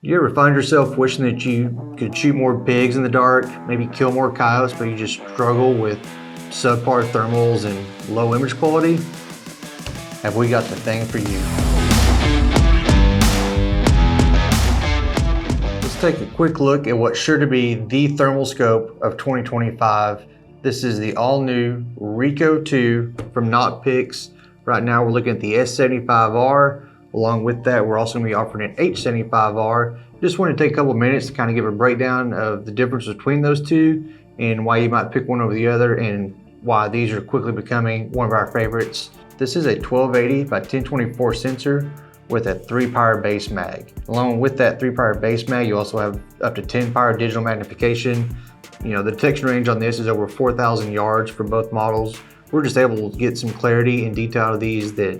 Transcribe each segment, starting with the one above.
You ever find yourself wishing that you could shoot more pigs in the dark, maybe kill more coyotes, but you just struggle with subpar thermals and low image quality? Have we got the thing for you? Let's take a quick look at what's sure to be the thermal scope of 2025. This is the all-new RICO 2 from Nocpix. Right now we're looking at the S75R. Along with that, we're also going to be offering an H75R. Just want to take a couple of minutes to kind of give a breakdown of the difference between those two and why you might pick one over the other and why these are quickly becoming one of our favorites. This is a 1280 by 1024 sensor with a 3-power base mag. Along with that 3-power base mag, you also have up to 10-power digital magnification. You know, the detection range on this is over 4,000 yards for both models. We're just able to get some clarity and detail out of these that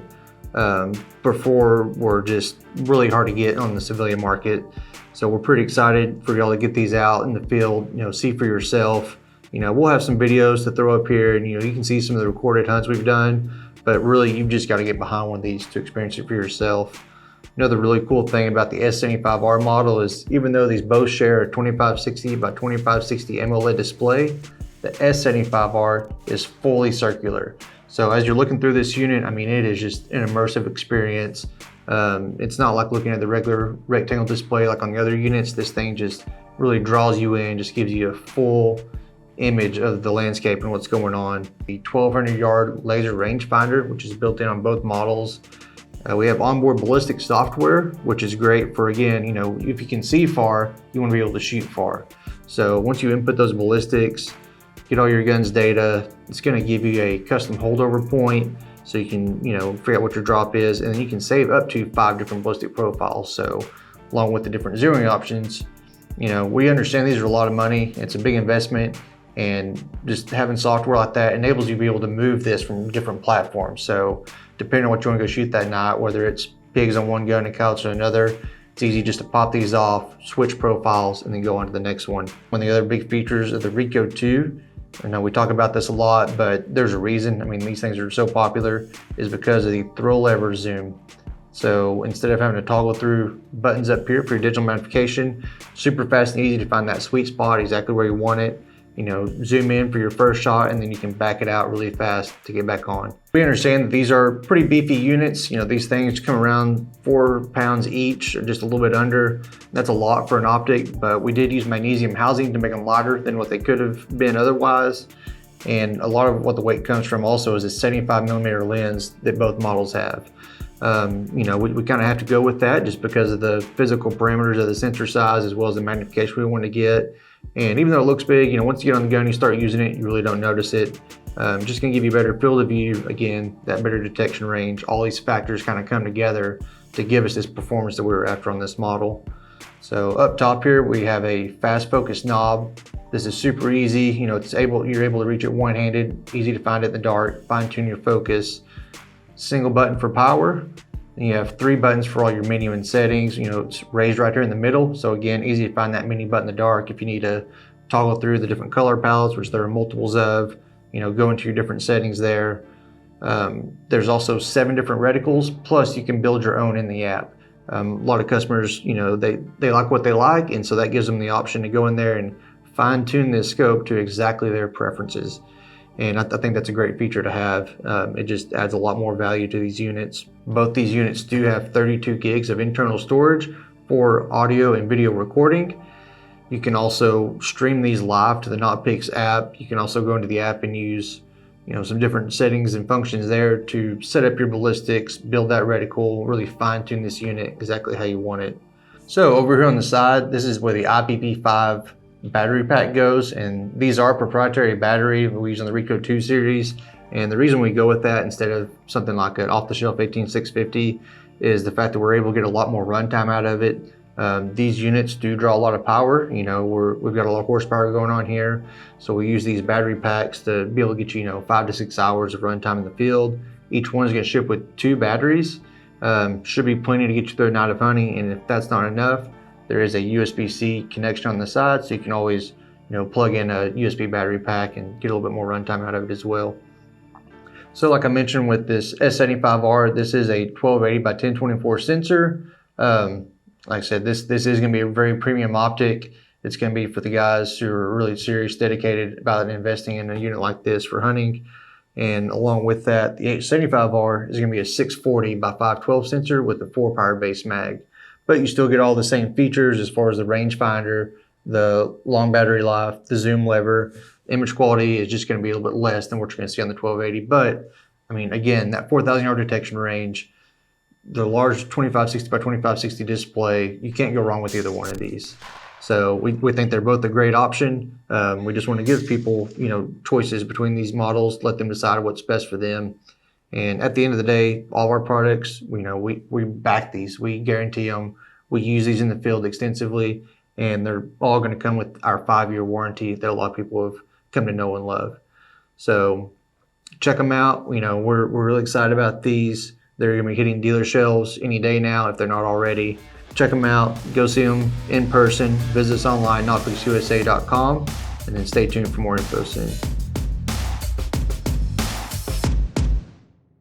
before were just really hard to get on the civilian market. So we're pretty excited for y'all to get these out in the field, see for yourself. We'll have some videos to throw up here and you can see some of the recorded hunts we've done, but really you've just got to get behind one of these to experience it for yourself. Another really cool thing about the S75R model is even though these both share a 2560 by 2560 AMOLED display, the S75R is fully circular. So as you're looking through this unit, it is just an immersive experience. It's not like looking at the regular rectangle display like on the other units. This thing just really draws you in, just gives you a full image of the landscape and what's going on. The 1200 yard laser rangefinder, which is built in on both models. We have onboard ballistic software, which is great for, again, if you can see far, you want to be able to shoot far. So once you input those ballistics, get all your gun's data, it's going to give you a custom holdover point so you can figure out what your drop is, and then you can save up to 5 different ballistic profiles. So along with the different zeroing options, we understand these are a lot of money, it's a big investment, and just having software like that enables you to be able to move this from different platforms. So depending on what you want to go shoot that night, whether it's pigs on one gun and coyotes on another, it's easy just to pop these off, switch profiles, and then go on to the next one. One of the other big features of the RICO 2, I know we talk about this a lot, but there's a reason. These things are so popular is because of the throw lever zoom. So instead of having to toggle through buttons up here for your digital magnification, super fast and easy to find that sweet spot exactly where you want it. Zoom in for your first shot and then you can back it out really fast to get back on. We understand that these are pretty beefy units. These things come around 4 pounds each or just a little bit under. That's a lot for an optic, but we did use magnesium housing to make them lighter than what they could have been otherwise. And a lot of what the weight comes from also is a 75mm lens that both models have. We kind of have to go with that just because of the physical parameters of the sensor size as well as the magnification we want to get. And even though it looks big, once you get on the gun, you start using it, you really don't notice it. Just gonna give you a better field of view, again, that better detection range. All these factors kind of come together to give us this performance that we were after on this model. So up top here, we have a fast focus knob. This is super easy. You're able to reach it one-handed, easy to find it in the dark, fine tune your focus. Single button for power. And you have 3 buttons for all your menu and settings. It's raised right here in the middle. So again, easy to find that menu button in the dark if you need to toggle through the different color palettes, which there are multiples of, go into your different settings there. There's also 7 different reticles, plus you can build your own in the app. A lot of customers, they like what they like, and so that gives them the option to go in there and fine tune this scope to exactly their preferences. And I think that's a great feature to have. It just adds a lot more value to these units. Both these units do have 32 gigs of internal storage for audio and video recording. You can also stream these live to the Nocpix app. You can also go into the app and use some different settings and functions there to set up your ballistics, build that reticle, really fine tune this unit exactly how you want it. So over here on the side, this is where the IPP5 battery pack goes, and these are proprietary battery we use on the RICO 2 series. And the reason we go with that instead of something like an off-the-shelf 18650 is the fact that we're able to get a lot more runtime out of it. These units do draw a lot of power. We've got a lot of horsepower going on here, so we use these battery packs to be able to get 5 to 6 hours of runtime in the field. Each one is going to ship with 2 batteries. Should be plenty to get you through a night of hunting, and if that's not enough, there is a USB-C connection on the side, so you can always plug in a USB battery pack and get a little bit more runtime out of it as well. So like I mentioned with this S75R, this is a 1280 by 1024 sensor. Like I said, this is going to be a very premium optic. It's going to be for the guys who are really serious, dedicated about investing in a unit like this for hunting. And along with that, the H75R is going to be a 640 by 512 sensor with a 4-power base mag. But you still get all the same features as far as the rangefinder, the long battery life, the zoom lever. Image quality is just going to be a little bit less than what you're going to see on the 1280. But, I mean, again, that 4,000 yard detection range, the large 2560 by 2560 display, you can't go wrong with either one of these. So we think they're both a great option. We just want to give people, choices between these models, let them decide what's best for them. And at the end of the day, all of our products, we back these. We guarantee them. We use these in the field extensively, and they're all going to come with our 5-year warranty that a lot of people have come to know and love. So check them out. We're really excited about these. They're going to be hitting dealer shelves any day now if they're not already. Check them out. Go see them in person. Visit us online, nocpixusa.com, and then stay tuned for more info soon.